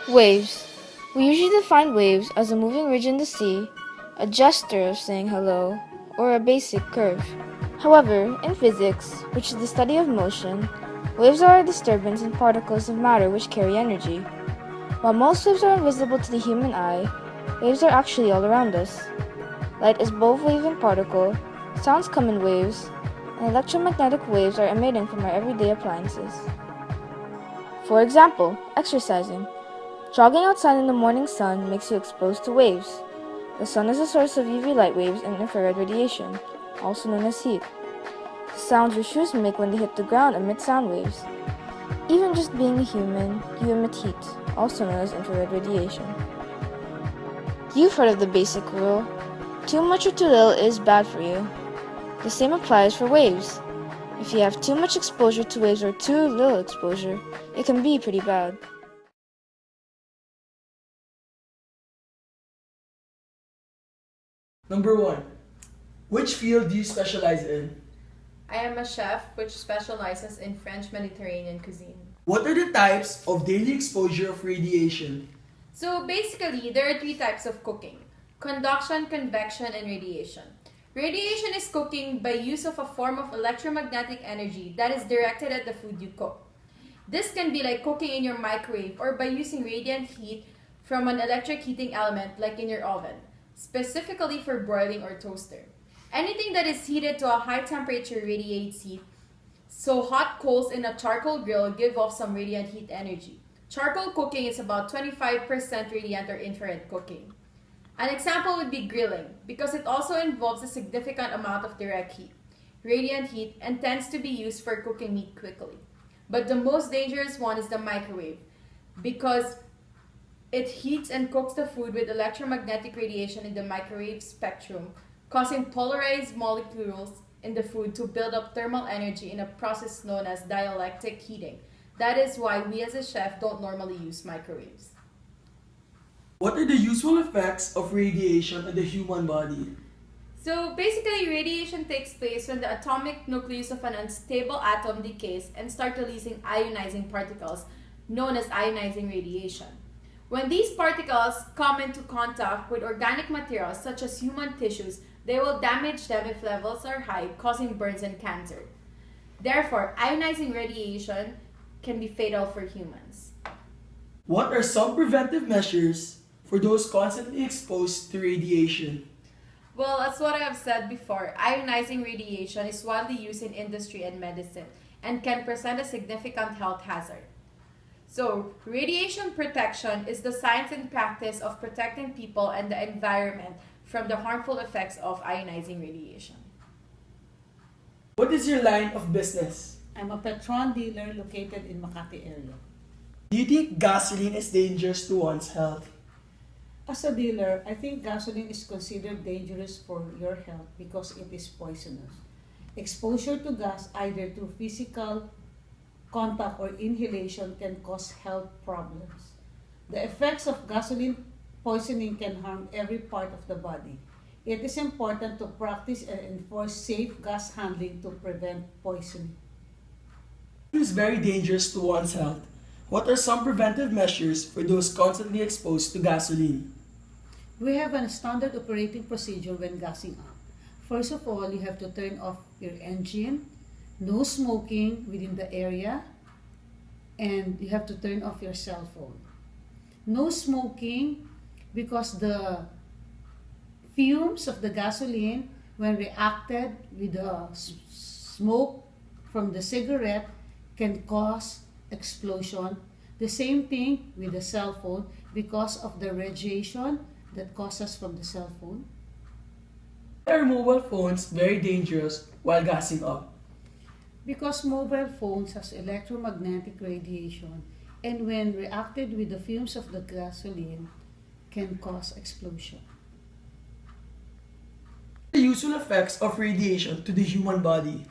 Waves. We usually define waves as a moving ridge in the sea, a gesture of saying hello, or a basic curve. However, in physics, which is the study of motion, waves are a disturbance in particles of matter which carry energy. While most waves are invisible to the human eye, waves are actually all around us. Light is both wave and particle, sounds come in waves, and electromagnetic waves are emitting from our everyday appliances. For example, exercising. Jogging outside in the morning sun makes you exposed to waves. The sun is a source of UV light waves and infrared radiation, also known as heat. The sounds your shoes make when they hit the ground emit sound waves. Even just being a human, you emit heat, also known as infrared radiation. You've heard of the basic rule: too much or too little is bad for you. The same applies for waves. If you have too much exposure to waves or too little exposure, it can be pretty bad. Number 1. Which field do you specialize in? I am a chef which specializes in French Mediterranean cuisine. What are the types of daily exposure of radiation? So basically, there are three types of cooking: conduction, convection, and radiation. Radiation is cooking by use of a form of electromagnetic energy that is directed at the food you cook. This can be like cooking in your microwave or by using radiant heat from an electric heating element like in your oven, specifically for broiling or toaster. Anything that is heated to a high temperature radiates heat, so hot coals in a charcoal grill give off some radiant heat energy. Charcoal cooking is about 25% radiant or infrared cooking. An example would be grilling, because it also involves a significant amount of direct heat, radiant heat, and tends to be used for cooking meat quickly. But the most dangerous one is the microwave, because it heats and cooks the food with electromagnetic radiation in the microwave spectrum, causing polarized molecules in the food to build up thermal energy in a process known as dielectric heating. That is why we as a chef don't normally use microwaves. What are the usual effects of radiation on the human body? So basically, radiation takes place when the atomic nucleus of an unstable atom decays and starts releasing ionizing particles, known as ionizing radiation. When these particles come into contact with organic materials such as human tissues, they will damage them if levels are high, causing burns and cancer. Therefore, ionizing radiation can be fatal for humans. What are some preventive measures for those constantly exposed to radiation? Well, as what I have said before, ionizing radiation is widely used in industry and medicine and can present a significant health hazard. So, radiation protection is the science and practice of protecting people and the environment from the harmful effects of ionizing radiation. What is your line of business? I'm a Petron dealer located in Makati area. Do you think gasoline is dangerous to one's health? As a dealer, I think gasoline is considered dangerous for your health because it is poisonous. Exposure to gas either through physical contact or inhalation can cause health problems. The effects of gasoline poisoning can harm every part of the body. It is important to practice and enforce safe gas handling to prevent poisoning. It is very dangerous to one's health. What are some preventive measures for those constantly exposed to gasoline? We have a standard operating procedure when gassing up. First of all, you have to turn off your engine, no smoking within the area, and you have to turn off your cell phone. No smoking because the fumes of the gasoline, when reacted with the smoke from the cigarette, can cause explosion. The same thing with the cell phone because of the radiation that causes from the cell phone. Are mobile phones very dangerous while gassing up? Because mobile phones has electromagnetic radiation and when reacted with the fumes of the gasoline can cause explosion. The usual effects of radiation to the human body.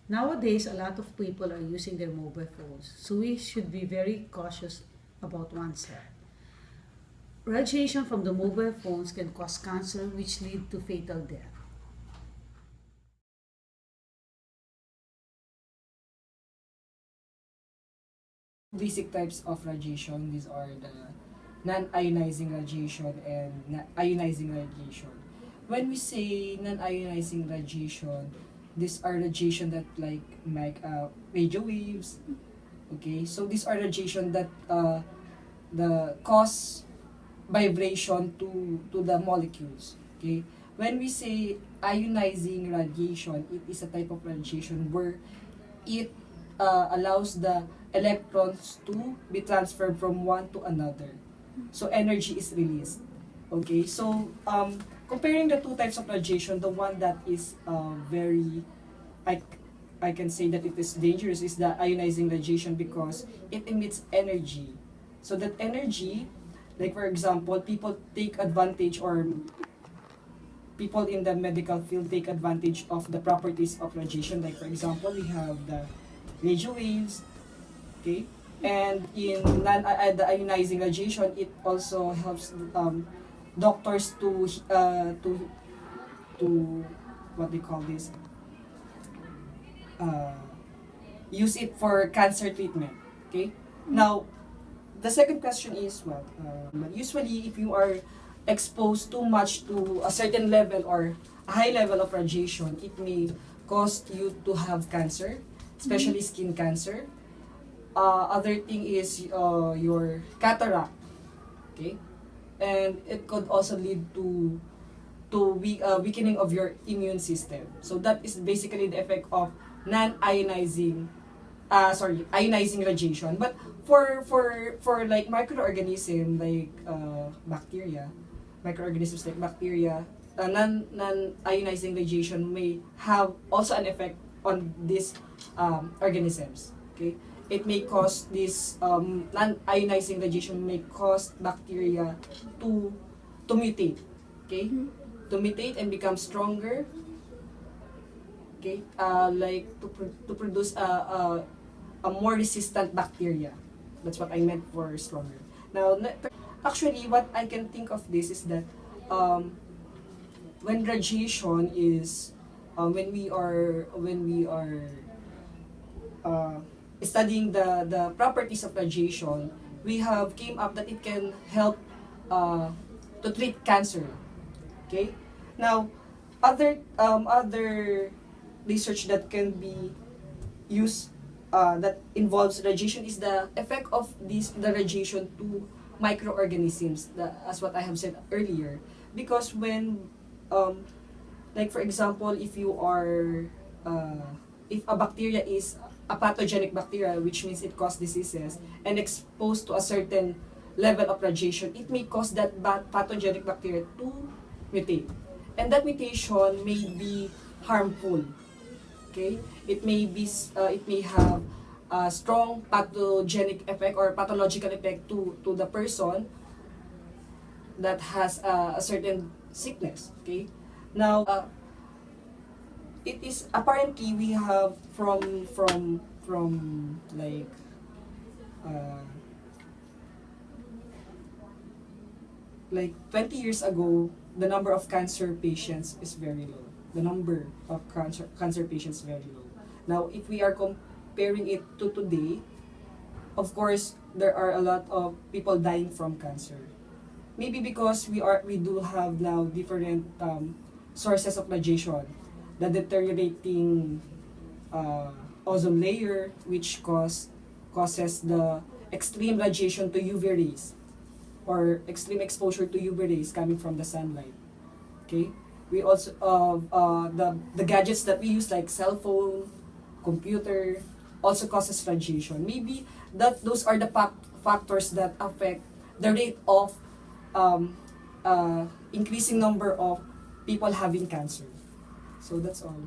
Nowadays, a lot of people are using their mobile phones, so we should be very cautious about one's health. Radiation from the mobile phones can cause cancer, which lead to fatal death. Basic types of radiation, these are the non-ionizing radiation and ionizing radiation. When we say non-ionizing radiation, these are radiation that like radio waves. Okay, so these are radiation that the cause vibration to the molecules. Okay, when we say ionizing radiation, it is a type of radiation where it allows the electrons to be transferred from one to another. So energy is released. Okay, so comparing the two types of radiation, the one that is very, I, I can say that it is dangerous is the ionizing radiation because it emits energy. So that energy, like for example, people take advantage or people in the medical field take advantage of the properties of radiation. Like for example, we have the radio waves, okay? And in the ionizing radiation, it also helps doctors to what they call this, use it for cancer treatment. Okay. Now, the second question is usually if you are exposed too much to a certain level or a high level of radiation, it may cause you to have cancer, especially skin cancer. Other thing is your cataract, okay, and it could also lead to weakening of your immune system. So that is basically the effect of non-ionizing, ionizing radiation. But for like microorganism like microorganisms like bacteria, non-ionizing radiation may have also an effect on these organisms. Okay, it may cause this non-ionizing radiation may cause bacteria to mutate. Okay, to mutate and become stronger. Okay, like to produce a more resistant bacteria. That's what I meant for stronger. Now, actually, what I can think of this is that when radiation is when we are studying the properties of radiation, we have came up that it can help to treat cancer. Okay, now other research that can be used that involves radiation is the effect of the radiation to microorganisms, as what I have said earlier. Because when like for example, if you are if a bacteria is a pathogenic bacteria, which means it causes diseases, and exposed to a certain level of radiation, it may cause that pathogenic bacteria to mutate. And that mutation may be harmful. Okay? It may have a strong pathogenic effect or pathological effect to the person that has a certain sickness. Okay? Now, it is apparently we have from like 20 years ago, the number of cancer patients is very low. The number of cancer patients is very low. Now, if we are comparing it to today, of course, there are a lot of people dying from cancer. Maybe because we do have now different sources of radiation. The deteriorating ozone layer, which causes the extreme radiation to UV rays, or extreme exposure to UV rays coming from the sunlight. Okay, we also the gadgets that we use like cell phone, computer, also causes radiation. Maybe those are the factors that affect the rate of increasing number of people having cancer. So that's all.